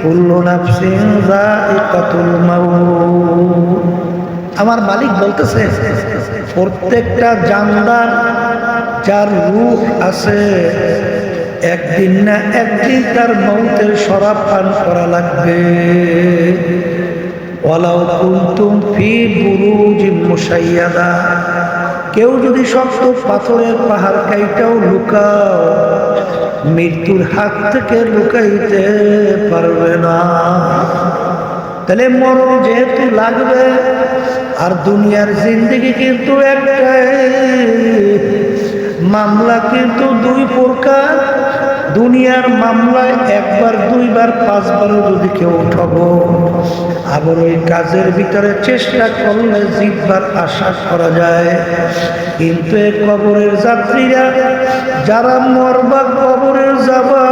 কুল্লু নাফসিন যায়িকাতুল মাউত। আমার মালিক বলতেছে প্রত্যেকটা জানদার যার রূহ আছে একদিন না একদিন তার মৌতের শরাব পান করা লাগবে। ওয়ালাউ কুনতুম ফি বুরুজিন মুশাইয়াদা, কেউ যদি শক্ত পাথরের পাহাড় কাইটাও লুকাও মৃত্যুর হাত থেকে লুকাইতে পারবে না। তাহলে মরণ যেহেতু লাগবে, আর দুনিয়ার জিন্দেগি কিন্তু একটাই, মামলা কিন্তু দুই প্রকার। দুনিয়ার মামলায় একবার দুইবার পাঁচবারও যদি কেউ ঠগো, আবার ওই কাজের ভিতরে চেষ্টা করলে জিতবার আশা করা যায়। কিন্তু এই কবরের যাত্রীরা যারা মরবা কবরের যাবা,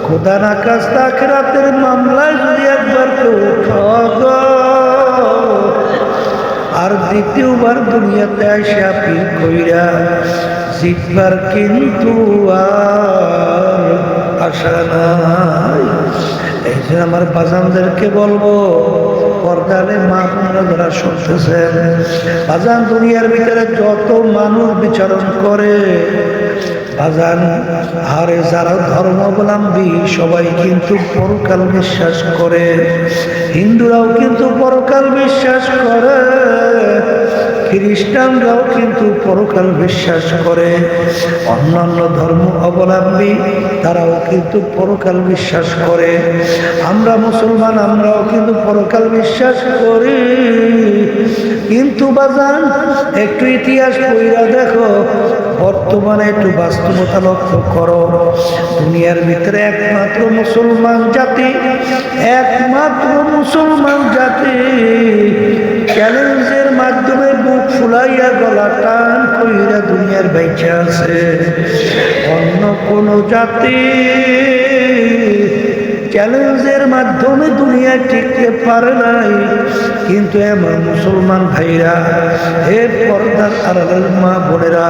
খোদা না কাস্তা আখিরাতের মামলায় যদি একবার কেউ ঠগো আর দ্বিতীয়বার দুনিয়াতে এসে আপিল কইরা জিতবার কিন্তু আর আশা নাই। এই যে আমার বাজানদেরকে বলবো, পর্দারে মা বোনেরা যারা শুনতেছেন, বাজান দুনিয়ার ভিতরে যত মানুষ বিচরণ করে বাজান, আরে যারা ধর্মাবলম্বী সবাই কিন্তু পরকাল বিশ্বাস করে। হিন্দুরাও কিন্তু পরকাল বিশ্বাস করে, খ্রিস্টানরাও কিন্তু পরকাল বিশ্বাস করে, অন্যান্য ধর্ম অবলম্বী তারাও কিন্তু পরকাল বিশ্বাস করে। আমরা মুসলমান, আমরাও কিন্তু পরকাল বিশ্বাস করি। কিন্তু বাজান একটু ইতিহাস পড়া দেখো, বর্তমানে একটু বাস্তবতা লক্ষ্য করো। দুনিয়ার ভিতরে একমাত্র মুসলমান জাতি, একমাত্র মুসলমান জাতি চ্যালেঞ্জের মাধ্যমে বুক ফুলাইয়া গলা টান কইরা দুনিয়ার বেঁচে আছে। অন্য কোন জাতি চ্যালেঞ্জের মাধ্যমে দুনিয়া টিকতে পারে নাই। কিন্তু আমার মুসলমান ভাইরা, হে পর্দার আড়ালের মা বোনেরা,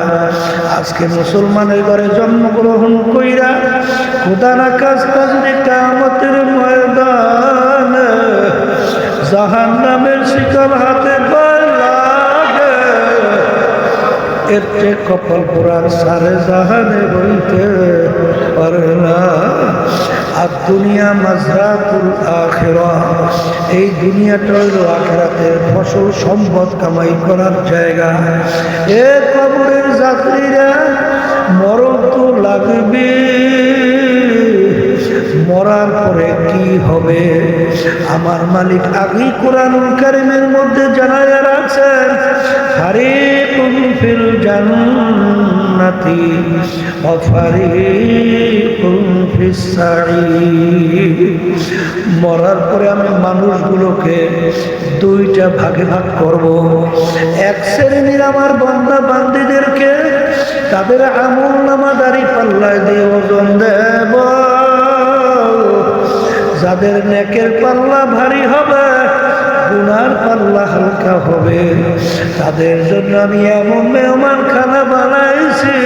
আজকে মুসলমানের ঘরে জন্মগ্রহণ কইরা খোদা না কাজটা যদি কিয়ামতের ময়দানে জাহান্নামের শিকল হাতে লাগে, এর চেয়ে কপাল পোড়ার সারে জাহানে বইতে পারে না। আর দুনিয়া মাজরাতুল আখিরাহ, এই দুনিয়াটা হইল আখিরাতের ফসল, সম্পদ কামাই করার জায়গা। এ কবরের যাত্রীরা, মরণ তো লাগবে, মরার পরে কি হবে আমার মালিক আগেই কোরআনুল কারীমের মধ্যে জানায়া রাখছেন, ফারিকুন ফিল জান্নাতি ওয়া ফারিকুন ফিস সাঈর। মরার পরে আমি মানুষগুলোকে দুইটা ভাগে ভাগ করব। এক শ্রেণীর আমার বান্দা বান্দীদেরকে তাদের আমল নামা দাড়ি পাল্লায় দিয়ে ওজন দেব, যাদের নেকের পাল্লা ভারী হবে গুনার পাল্লা হালকা হবে, তাদের জন্য আমি এমন মেহমান খানা বানাইছি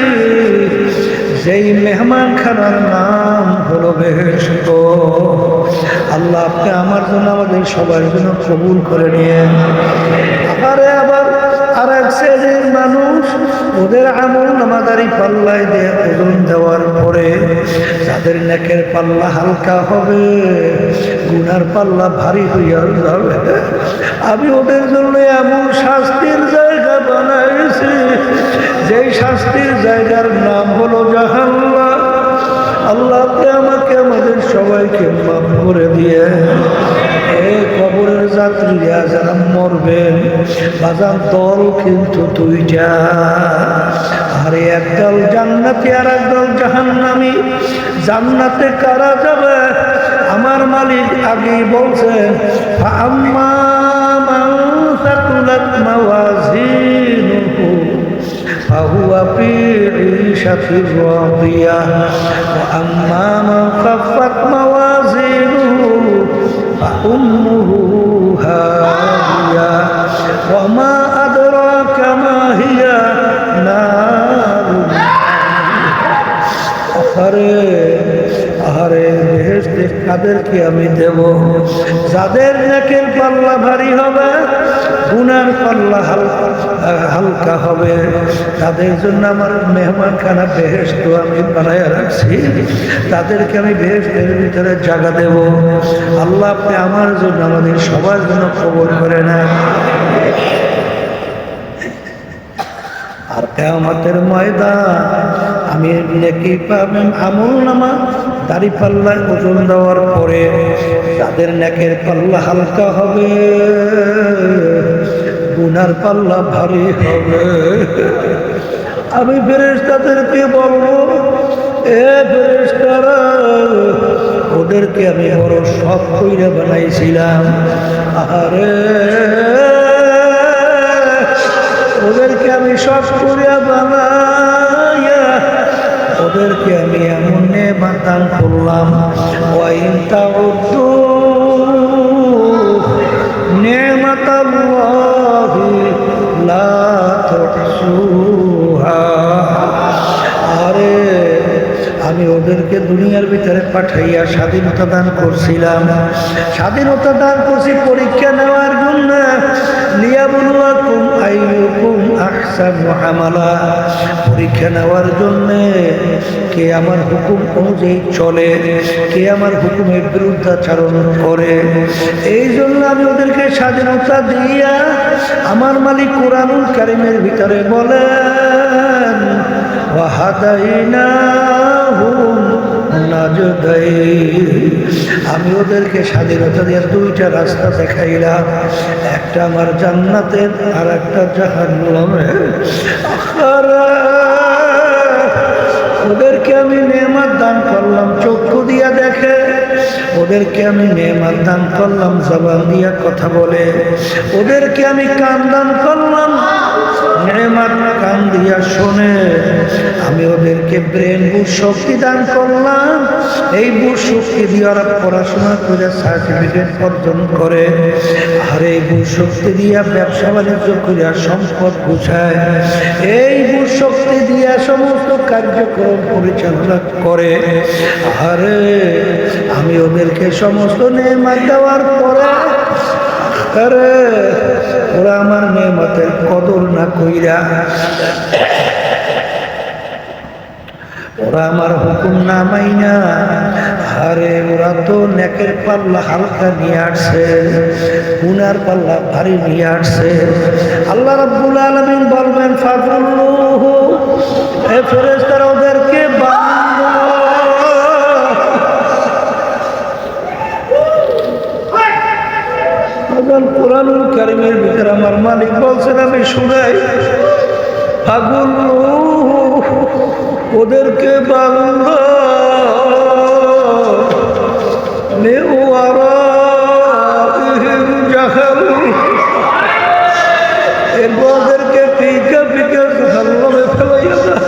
যেই মেহমান খানার নাম হলো বেহেশত। আল্লাহ আপনি আমার জন্য আমাদের সবার জন্য কবুল করে নিয়েন। আবার আর এক শ্রেণীর মানুষ, ওদের আমল নামাদারি পাল্লায় দিয়ে ওজন দেওয়ার পরে যাদের নেকের পাল্লা হালকা হবে গুনার পাল্লা ভারী হইয়া যাবে, আমি ওদের জন্য এমন শাস্তির জায়গা বানাইছি যেই শাস্তির জায়গার নাম হলো জাহান্নাম। আল্লাহ আপনি আমাকে আমাদের সবাইকে মাফ করে দিয়ে এই কবরের যাত্রীরা যারা মরবেন বাজার দল কিন্তু দুইটা, আর একদল জান্নাতি আর একদল জাহান্নামী। জান্নাতে কারা যাবে আমার মালিক আগেই বলছেন, ফাআম্মা মান সাকুলাত মাওয়াজিনুহু ফাহুয়া ফি ঈশাতির রাদিয়াহ ওয়া আম্মা মান খাফফাত মাওয়াজিনুহু ফাউম্মুহু হাবিয়া ওয়া মা আদরাকা মা হিয়া নারুন। আরে বেহেশতে কাদেরকে আমি দেব? যাদের নেকের পাল্লা ভারী হবে, গুনার পাল্লা হালকা হবে, তাদের জন্য আমার মেহমানখানা বেহেশত আমি বানায় রাখছি। তাদেরকে আমি বেহেশতের ভিতরে জায়গা দেব। আল্লাহ আপনি আমার জন্য, আমাদের সবার জন্য কবুল করে নেন। আর কিয়ামতের ময়দান আমি নেকি পাবেন আমল নামা দাড়ি পাল্লায় ওজন দেওয়ার পরে তাদের নেকের পাল্লা হালকা হবে, গুনার পাল্লা ভারী হবে। আমি ফেরেশতাদেরকে বলবো, এ ফেরেশতারা, ওদেরকে আমি বড় শখ কইরা বানাইছিলাম, আরে ওদেরকে আমি সব করিয়া বানাইয়া ওদেরকে আমি এমন নেয়ামত দান করলাম, ওয়াইন তাউদ্দু নি'মাতাল্লাহি লা তুহসুহা। আরে আমি ওদেরকে দুনিয়ার ভিতরে পাঠাইয়া স্বাধীনতা দান করছিলাম। স্বাধীনতা দান করছি পরীক্ষা নেওয়ার জন্য, লিয়াবলুয়াকুম আইয়ুকুম আহসানু আমালা, পরীক্ষা নেওয়ার জন্য কে আমার হুকুম অনুযায়ী চলে, কে আমার হুকুমের বিরুদ্ধাচরণ করে। এই জন্য আমি ওদেরকে স্বাধীনতা দিয়া, আমার মালিক কুরআনুল কারীমের ভিতরে বলেন, ওয়াহাদাইনাহুম নাজদাইন, আমি ওদেরকে স্বাধীনতা দিয়ে দুইটা রাস্তা দেখাইলাম, একটা আমার জান্নাতের আর একটা জাহান্নামের। ওদেরকে আমি নেয়ামত দান করলাম চক্ষু দিয়া দেখে, ওদেরকে আমি নেয়ামত দান করলাম জবান দিয়া কথা বলে, ওদেরকে আমি কান দান করলাম নেয়ামত কান দিয়া শোনে, আমি ওদেরকে ব্রেন বুঝ শক্তি দান করলাম, এই বুঝ শক্তি দিয়ে ওরা পড়াশোনা করে সার্টিফিকেট অর্জন করে, আর এই বুঝ শক্তি দিয়া ব্যবসা বাণিজ্য করিয়া সম্পদ গুছায়, এই বুঝ শক্তি দিয়া সমস্ত কার্যক্রম পরিচালনা করে। আরে আমি ওদেরকে সমস্ত নেয়ামত দেওয়ার পরে আরে ওরা আমার নেয়ামতের কদর না কইরা, ওরা আমার হুকুম না মাইনা, আরে ওরা তো নেকের পাল্লা হালকা নিয়ে আসছে, গুনার পাল্লা ভারী নিয়ে আসছে। আল্লাহ রাব্বুল আলামিন বলবেন, ফাযুল্লুহু, এ ফেরেশতারা ওদেরকে বাঁধো। কুরআনুল কারীমের ভিতরে আমার মালিক বলছেন, আমি শুনাই, ফাযুল্লুহু, ওদেরকে বাঁধো, এরপর ওদেরকে পিকা পিকা জাহান্নামে ফেলাইয়া দাও।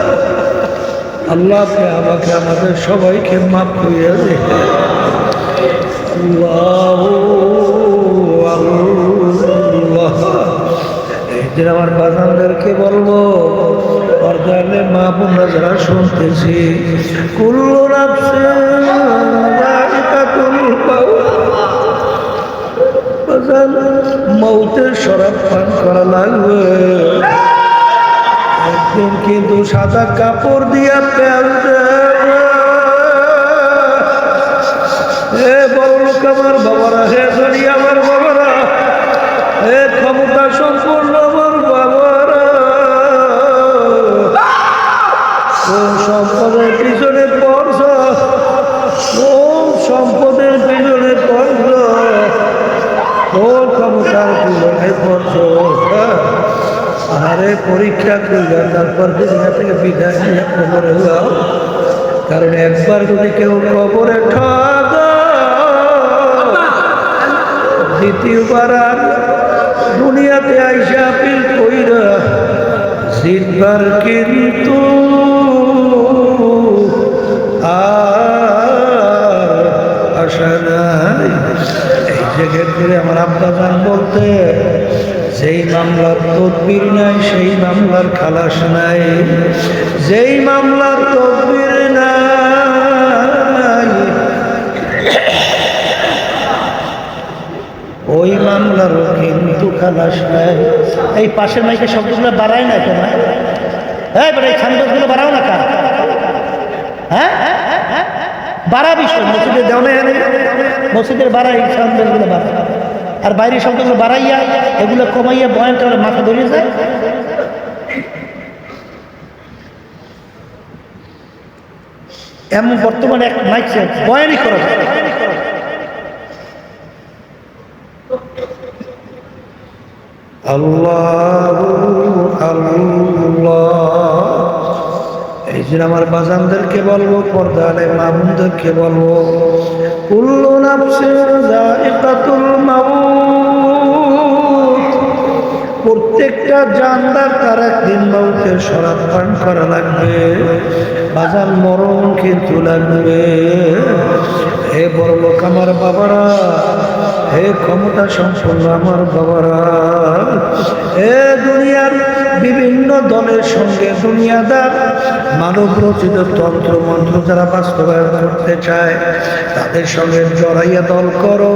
আল্লাহ আপনি আমাকে আমাদের সবাইকে মাফ করিয়া দেন। আল্লাহু আল্লাহ। এই যে আমার বাজানদেরকে বলবো, পর্দালে মা বোনরা যারা শুনতেছি, কুল্লু নাফসিন যায়িকাতুল মাউত, বাজান মৌতের শরাব পান করা লাগবে, একদিন কিন্তু সাদা কাপড় দিয়া ফেলতে। এ বড় লোক আমার বাবারা, হে ধনী আমার বাবারা, এ ক্ষমতা সম্পূর্ণ আমার বাবারা, কোন সম্পদের পিছনে পড়ছ, কোন সম্পদের পিছনে পড়ছ, কোন ক্ষমতার পিছনে পড়ছ। আরে পরীক্ষা করলে তারপর দুনিয়া থেকে বিদায় নিয়ে কবরে যাও, কারণ একবার যদি কেউ কবরে ঠক, দ্বিতীয়বার আর দুনিয়াতে আইসা আপিল কইরা জিতবার কিন্তু আর আশা নাই। এই জায়গায় করে আমার আব্বা জান বলতে, যেই মামলার তদবির নাই সেই মামলার খালাস নাই, যেই মামলার তদবির নাই ওই মামলারও কিন্তু খালাস নাই। এই পাশের মাইকে শব্দগুলো বাড়ায় না কেন? হ্যাঁ এই খানগুলো বাড়াও না কার? হ্যাঁ বাড়া বিষয় মসজিদে দেওয়া নেই, মসজিদের বাড়া এই শব্দগুলো বাড়া, আর বাইরের শব্দগুলো বাড়াইয়া এগুলো কমাইয়া বয়ান করে মাথা ধরে যায়। এমন বর্তমানে এক মাইক বয়ানই করা যায়। আল্লাহ আল্লাহ, এই জন্য আমার বাজানদেরকে বলবো, পর্দালে মামুনদেরকে বলবো, কুল্লু নাফসিন যায়িকাতুল মাউত, প্রত্যেকটা জানদার তার একদিন মৌতের শরাব পান করা লাগবে। বাজান মরণ কিন্তু লাগবে। হে বড় লোক আমার বাবারা, হে ক্ষমতা সম্পন্ন আমার বাবারা, হে দুনিয়ার বিভিন্ন দলের সঙ্গে দুনিয়াদার মানব রচিত তন্ত্র মন্ত্র যারা বাস্তবায়ন করতে চায় তাদের সঙ্গে জড়াইয়া দল করো,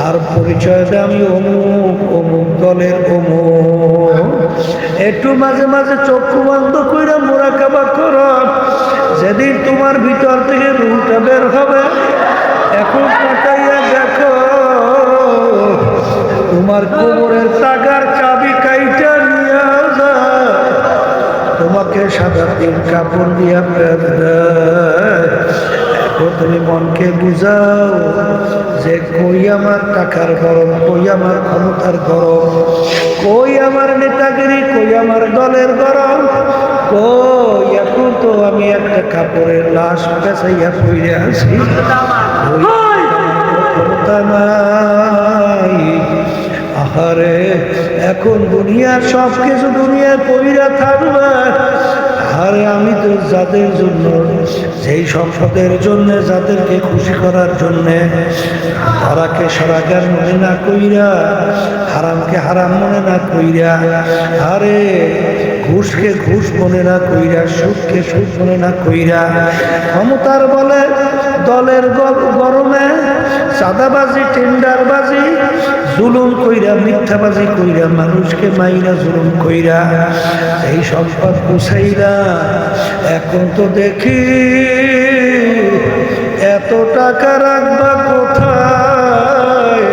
আর পরিচয় দেয় আমি অমুক অমুক দলের অমুক। একটু মাঝে মাঝে চক্ষু বন্ধ কইরা মুরাকাবা করো, যেদিন তোমার ভিতর থেকে রুহটা বের হবে, এখন তাকাইয়া দেখো তোমার কবরের টাকার চাবি কাইটা নিয়ে যায়, তোমাকে সাদা তিন কাপড় দিয়া পেট দেয়। এখন তুমি মনকে বুঝাও যে কই আমার টাকার গরম, কই আমার ক্ষমতার গরম, কই আমার নেতাগিরি, কই আমার দলের গরম, কই এখন তো আমি একটা কাপড়ের লাশ পেঁচাইয়া পড়ে আছি, ক্ষমতা নাই। আহারে এখন দুনিয়ার সব কিছু দুনিয়ার পইরা থাকবে। আরে আমি তো যাদের জন্য, যেই সম্পদের জন্য, যাদেরকে খুশি করার জন্যে ধরাকে সরাগার মনে না কইরা, হারামকে হারাম মনে না কইরা, আরে ঘুষকে ঘুষ মনে না কইরা, সুদকে সুদ মনে না কইরা, ক্ষমতার বলে দলের গরমে চাঁদাবাজি টেন্ডারবাজি জুলুম কইরা, মিথ্যাবাজি কইরা, মানুষকে মাইরা জুলুম কইরা এই সম্পদ গুছাইরা এখন তো দেখি এত টাকা রাখবা কোথায়,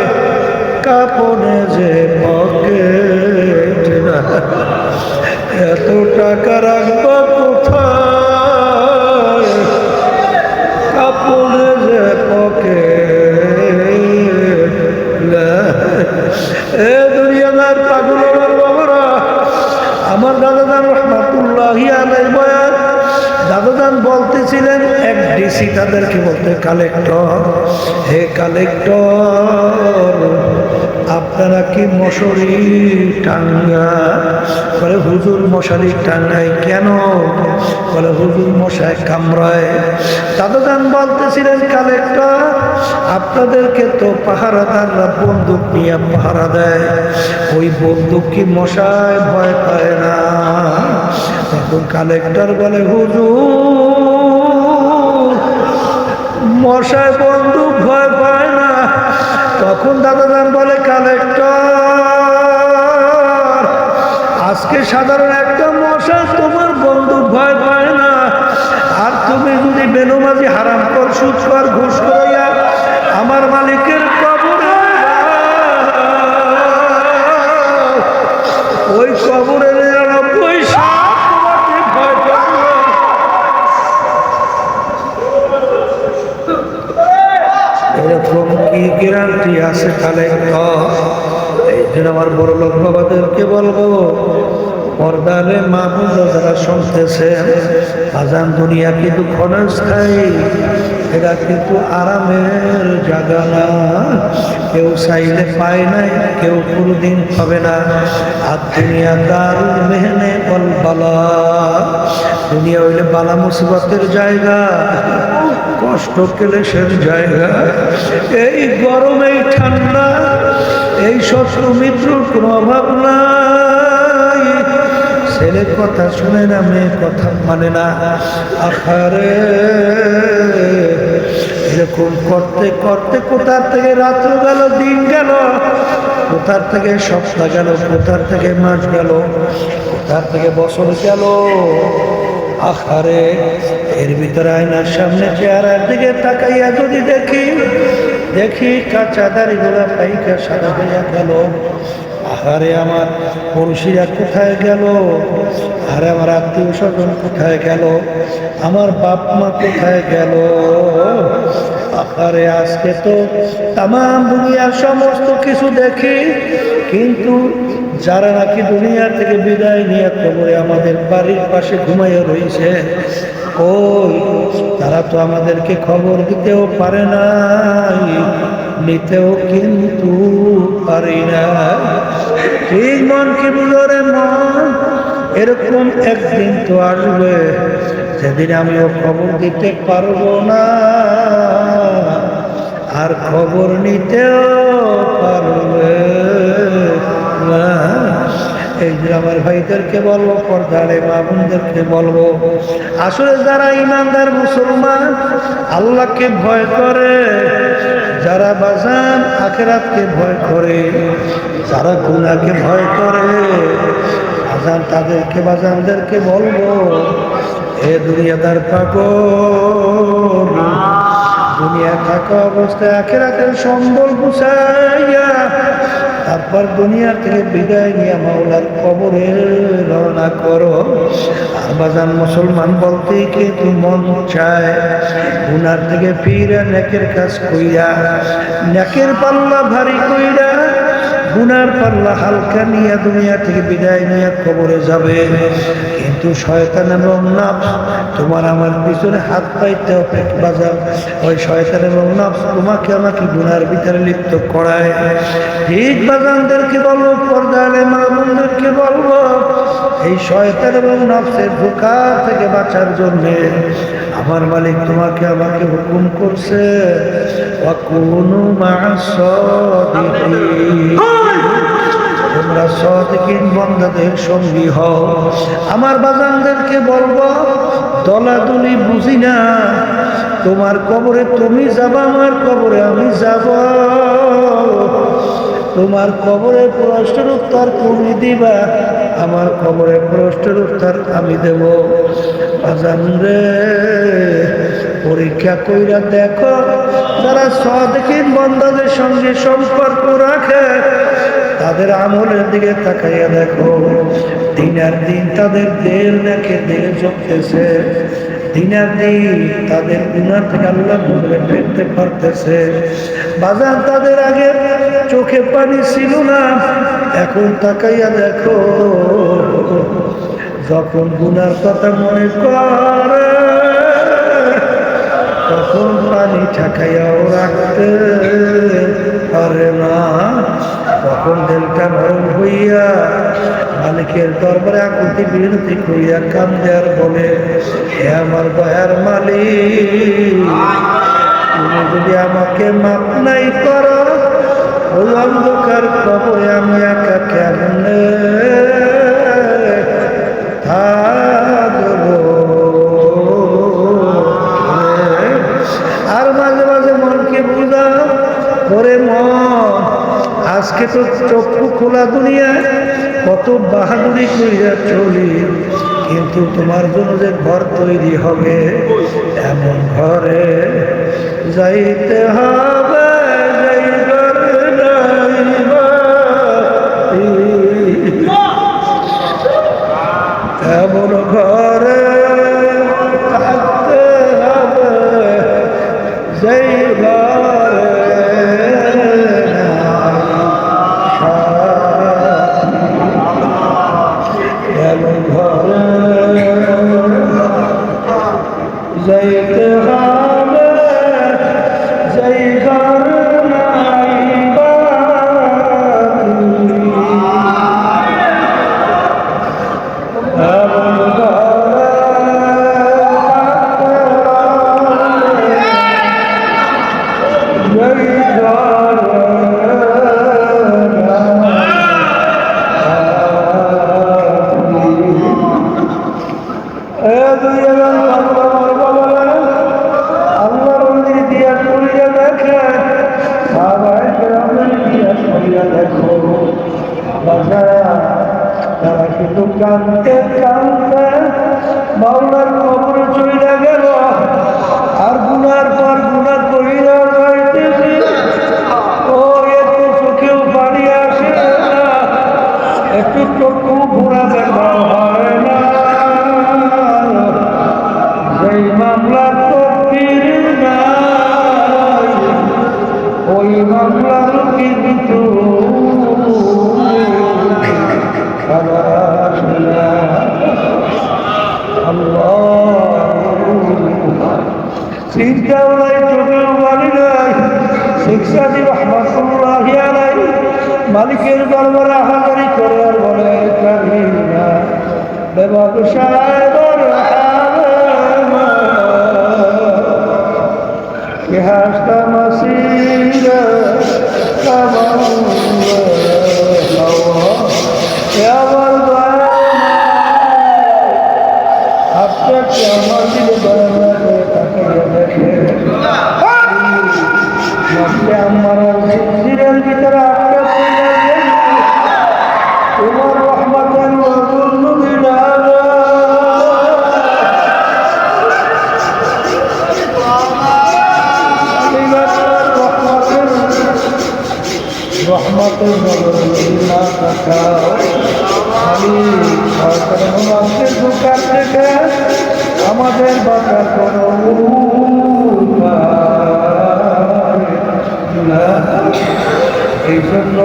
কাপনে যে পকেট, এত টাকা রাখবা কোথায়, কাপনে যে পকেট। এ দুনিয়াদার পাগল বাবারা, আমার দাদাদান রহমাতুল্লাহি আলাইহি বয়ান, দাদাদান বলতেছিলেন এক ডিসি তাদেরকে বলতে, কালেক্টর, হে কালেক্টর আপনারা কি মশারি টাঙ্গা? বলে হুজুর মশারি টাঙ্গাই কেন? বলে হুজুর মশায় কামড়ায়। দাদাদান বলতেছিলেন, কালেক্টর আপনাদেরকে তো পাহারাদাররা বন্দুক নিয়ে পাহারা দেয়, ওই বন্দুক কি মশায় ভয় পায় না? তখন কালেক্টর বলে, হুজুর মশায় বন্দুক ভয় পায় না। তখন দাদাদান বলে, কালেক্টর আজকে সাধারণ একটা মশা তোমার বন্দুক ভয় পায় না, আর তুমি যদি বেনমাজি হারাম কর, সুদ কর, ঘুষ করাইয়া আমার মালিকের কবরে, ওই কবরে 99 সাপ তোমাকে ভয় পাবে। এরকম কি গ্যারান্টি আছে কালেক্টর? এই জন্য আমার বড় লোক বাবাদেরকে বলবো, পর্দারে মাহবুব যারা শুনতেছেন, আজান দুনিয়া কিন্তু ক্ষণস্থায়ী, এটা কিন্তু আরামের জায়গা না। কেউ চাইলে পায় নাই, কেউ কোনোদিন পাবে না। আর দুনিয়া দারুল মেহনে বল বালা, দুনিয়া হইলে বালা মুসিবতের জায়গা, কষ্ট ক্লেশের জায়গা। এই গরম, এই ঠান্ডা, এই শত্রু মিত্রর কোনো অভাব নাই। ছেলের কথা শুনে না, মেয়ের কথা মানে না। আখারে এরকম করতে করতে কোথার থেকে রাত্র গেল, দিন গেল, কোথার থেকে সপ্তাহ গেল, কোথার থেকে মাস গেল, কোথার থেকে বছর গেল। আহারে, এর ভিতরে আয়নার সামনে চেহারার দিকে তাকাইয়া যদি দেখি কাঁচা দাড়িগুলা পাইকা সাদা হইয়া গেল। আহারে, আমার পড়শিরা কোথায় গেল, আরে আমার আত্মীয় স্বজন কোথায় গেল, আমার বাপ মা কোথায় গেল। আহারে, আজকে তো তাম দুনিয়ার সমস্ত কিছু দেখি, কিন্তু যারা নাকি দুনিয়া থেকে বিদায় নিয়ে কবরে আমাদের বাড়ির পাশে ঘুমাইয়া রয়েছে, কই তারা তো আমাদেরকে খবর দিতেও পারে নাই, নিতেও কিন্তু পারি না। ঠিক মন কি বুঝরে মন, এরকম একদিন তো আসবে যেদিন আমিও খবর দিতে পারবো না, আর খবর নিতেও পারবে না। এই যে আমার ভাইদেরকে বলবো, পর্দারে মা বোনদেরকে বলবো, আসলে যারা ইমানদার মুসলমান, আল্লাহকে ভয় করে, যারা বাজান আখিরাতকে ভয় করে, যারা গুনাহকে ভয় করে, বাজান তাদেরকে বাজানদেরকে বলবো, এ দুনিয়াদার পাগল, দুনিয়া থাকা অবস্থায় আখিরাতের সম্বল গুছাইয়া তারপর দুনিয়া থেকে বিদায় নিয়ে মাওলার কবরে রওনা করো। আর বাজান মুসলমান বলতেই কিন্তু মন চায় গুনার থেকে ফিরে নেকের কাজ কইরা, নেকের পাল্লা ভারী কইরা গুনার পাল্লা হালকা নিয়ে দুনিয়া থেকে বিদায় নিয়ে কবরে যাবে। কিন্তু শয়তান এবং নফস তোমার আমার পিছনে হাত পাইতে বাজার, ওই শয়তান এবং নফস তোমাকে আমাকে গুনার ভিতরে লিপ্ত করায়। ঠিক বাজানদেরকে বলবো, পর্দারে মা বোনদেরকে বলবো, এই শয়তান এবং নফসের ধোঁকা থেকে বাঁচার জন্যে আমার মালিক তোমাকে আমাকে হুকুম করছে, ওয়াকুনু মা'আস সাদিকিন, তোমরা সাদিকিন বান্দাদের সঙ্গী হও। আমার বাজানদেরকে বলবো, দলাদলি বুঝি না, তোমার কবরে তুমি যাবা, আমার কবরে আমি যাব, তোমার কবরে প্রশ্নের উত্তর তুমি দিবা, আমার কবরে প্রশ্নের উত্তর আমি দেব। বাজান রে, পরীক্ষা কইরা দেখো, যারা সাদিকিন বান্দাদের সঙ্গে সম্পর্ক রাখে, তাদের আমলের দিকে তাকাইয়া দেখো, দিনের দিন তাদের দেড় দেখে দেড় চলতেছে, দিনের দিন তাদের গুনাহ থেকে আল্লাহ দূরে ফেলতে পারতেছে। বাজার তাদের আগে চোখে পানি ছিল না, এখন তাকাইয়া দেখো, যখন গুনার কথা মনে করে তখন পানি ঠাকাইয়াও রাখতে পারে না, তখন দিলটা নরম হইয়া মালিকের দরবারে আকুতি বিনতি করিয়া কান্দে আর বলে, হে আমার দয়ার মালিক, তুমি যদি আমাকে মাপ নাই করো, ওই অন্ধকার কবরে আমি একা কেমনে থাকবো। আর মাঝে মাঝে মনকে বুঝাও, ওরে মন, আজকে তো চক্ষু খোলা দুনিয়ায় কত বাহাদুরি করিয়া চলি, কিন্তু তোমার জন্য যে ঘর তৈরি হবে, এমন ঘরে যাইতে হবে, যেই ঘরে যাইবা, এমন ঘরে থাকতে হবে, যেই ঘরে যাইতে হবে, যেই ঘর নাই বাতি, এমন ঘরে যেই ঘরে কাঁদতে কাঁদতে মাওলার কবরে চলে গেল আর গুনার পর গুনাহ কইরা যাইতেছে ও এত চোখেও পানি আসে না একটু চক্ষু ঘোরা দেখা হয় না যেই মামলার তকদির নাই ওই মামলার কিন্তু চিন্তাও নাই চোখেও বাড়ি নাই শিক্ষাদি রহমতুল্লাহি আলাইহি মালিকের দরবারে হাজারি করে আর বলে কারিনা বেবাদশায় বরহামা কে হাসতা মাসিরা কামাল্লাহ ইয়া ওয়াল্লাহ আপনি কি আমার দিলে দয়া করে তাকিয়ে দেখেন আপনি আমার জিন্দিরের ভিতরে আপনি তোমার রহমতের নজর দিলাম রহমতের নজর না দেখাও আমি সরকারের মানুষের দোকান থেকে আমাদের বাজার কোনো এই জন্য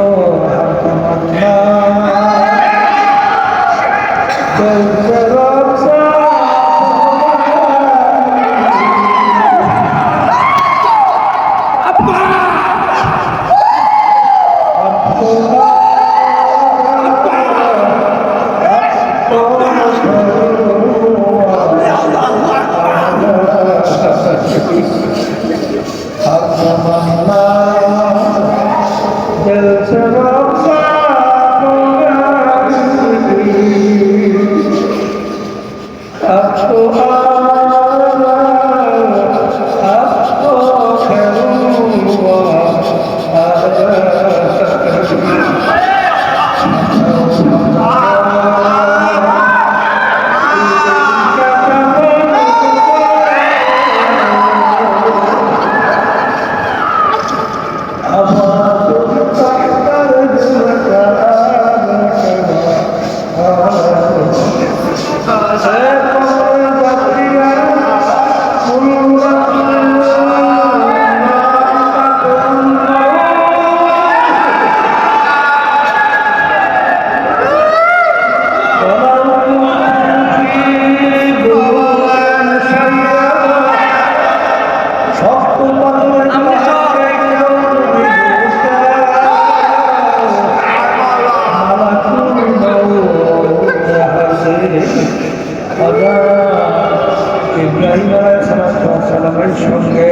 ইব্রাহিম আলাইহিস সঙ্গে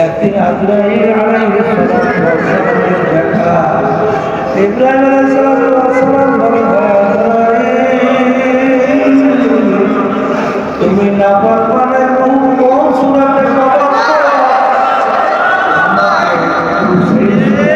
একদিন আজরাইল আলাইহিস সালামের দেখা ইব্রাহিম আলাইহিস সালাম বলেন তুমি না পারবে কোন সূরাতে আমার শরীরকে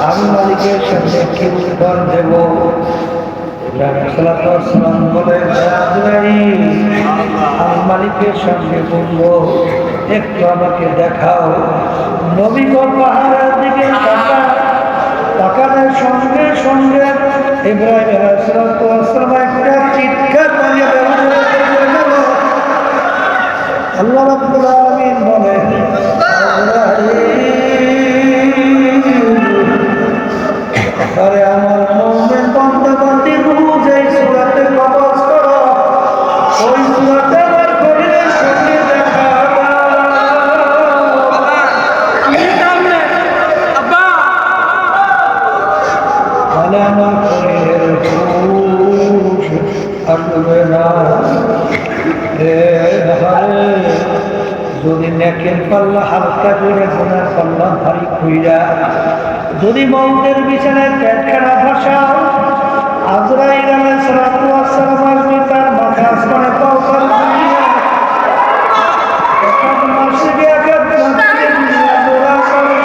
আমি মালিকের সাথে কি উত্তর দেব বলে আমি মালিকের সঙ্গে বলবো একটু আমাকে দেখাও নবীগণ পাহাড়ের দিকে তাকানোর সঙ্গে সঙ্গে ইব্রাহিম আলাইহিস সালাম একটা চিৎকার দিয়ে আল্লাহ রাব্বুল আলামিন বলে আরে আমার মুমিন বান্দা বান্দি বুঝে সূরাতে কবজ করো ওই সূরাতে আমার শরীরের সঙ্গে দেখা মানে আমার শরীরের আসবে না যদি নেকের পাল্লা হালকা করে গুনার পাল্লা ভারী কইরা যদি মৌতের বিছানায় পেট খারাপ ভাসাও, আজরাইল আলাইহিস সালাতু ওয়াস সালাম আসবে তার মাথা আসমানে পাও পাল দিয়া এখন মসজিদে আকাত মসজিদে দোয়া করে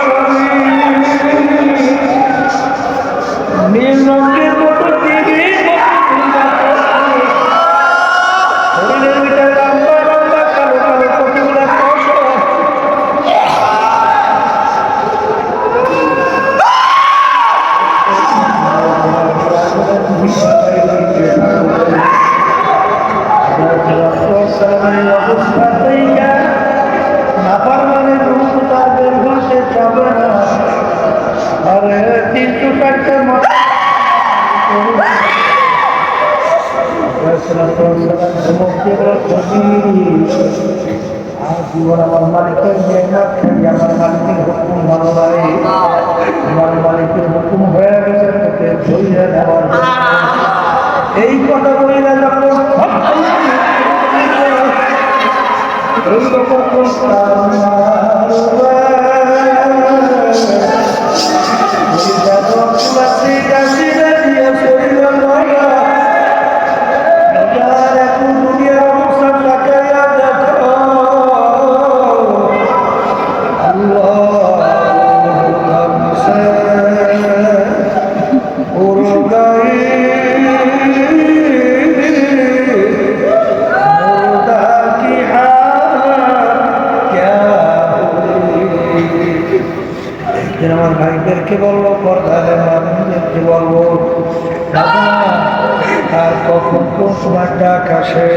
নীল রঙের মতো দিবি শরীরের ভিতরে লম্বা লম্বা কালো কালো কতগুলো পশম আমার মালিকের মেহনত খাই আমার মালিকের হুকুম ভালো লাগে আমার মালিকের হুকুম হয়ে গেছে তোকে ধৈর্য নেওয়ার এই কথা বলিলে যখন আমার ভাইদেরকে বলবো, পর্দাদের মানুষদেরকে বলবো, দাদা আর কখন কোন তোমার ডাক আসে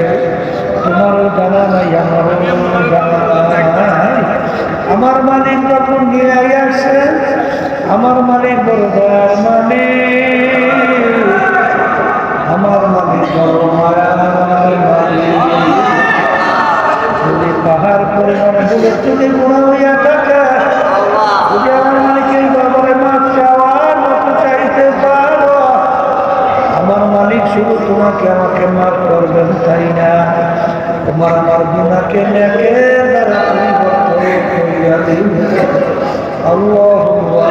তোমারও জানা নাই, আমারও জানা নাই। আমার মালিক যখন নিয়ে আসে, আমার মালিক বড় দয়ার মালিক, আমার মালিক বড় মায়ার মালিক। যদি পাহাড় পরিমাণে বলে যদি গুণা হইয়া থাকে, যদি আমার মালিকের বাবারে মাছ চাওয়ার মতো চাইতে পারো, আমার মালিক শুধু তোমাকে আমাকে মাফ করবেন তাই না, তোমার আমার গুনাহকে নেকের দ্বারা পরিবর্তন করিয়া দিবেন। আল্লাহুম্মা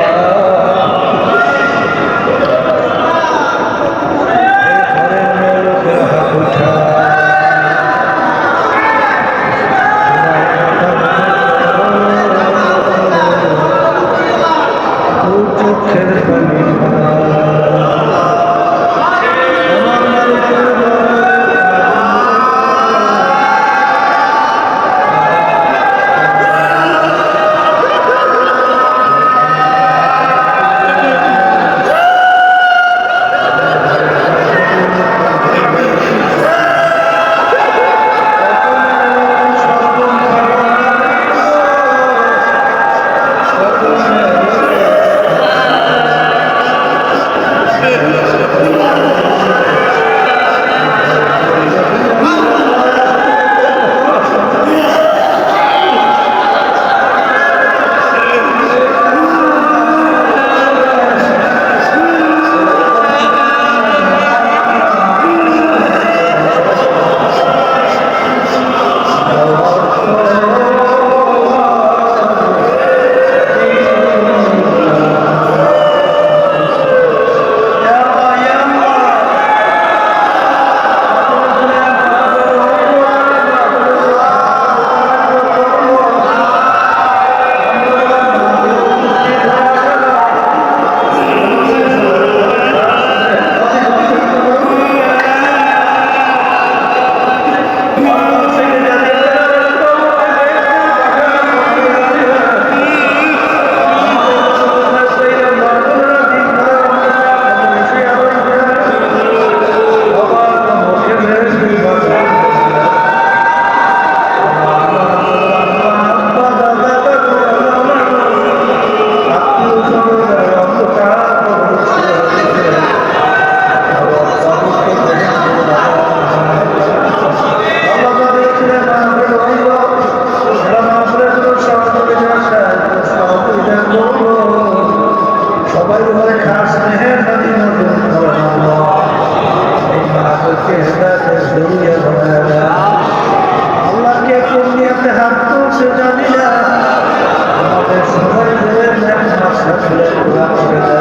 আল্লাহকে কোন নিয়তে হাত তুলছে জানি না। পুরা করে দাও।